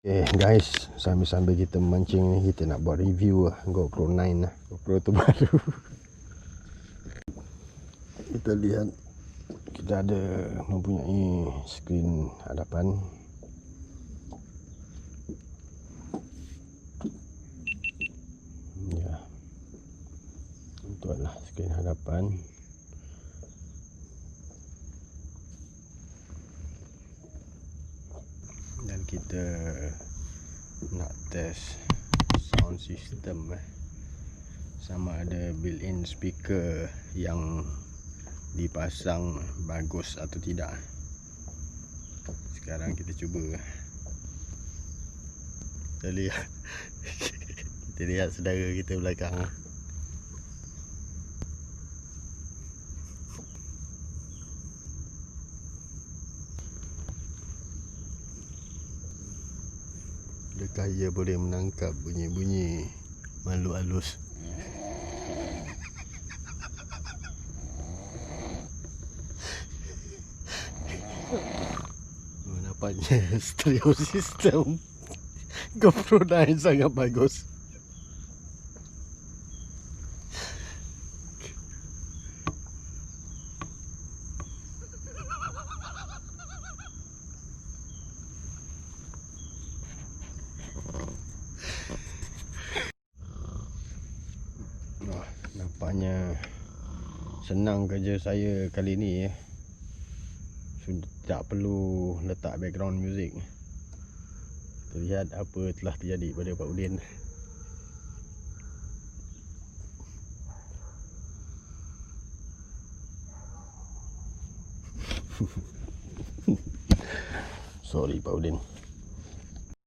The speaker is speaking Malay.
Guys, sambil-sambil kita memancing ni, kita nak buat review lah Gopro 9 lah. Gopro tu baru. Kita lihat, kita ada mempunyai skrin hadapan. Ya, itu adalah skrin hadapan. Dan kita nak test sound system, sama ada built-in speaker yang dipasang bagus atau tidak. Sekarang kita cuba. Kita lihat saudara kita belakang. Adakah ia boleh menangkap bunyi-bunyi makhluk halus? Nampaknya stereo system Gopro 9 sangat bagus. Nampaknya senang kerja saya kali ni. Sudah tak perlu letak background music. Kita lihat apa telah terjadi pada Pak Udin. Sorry Pak Udin.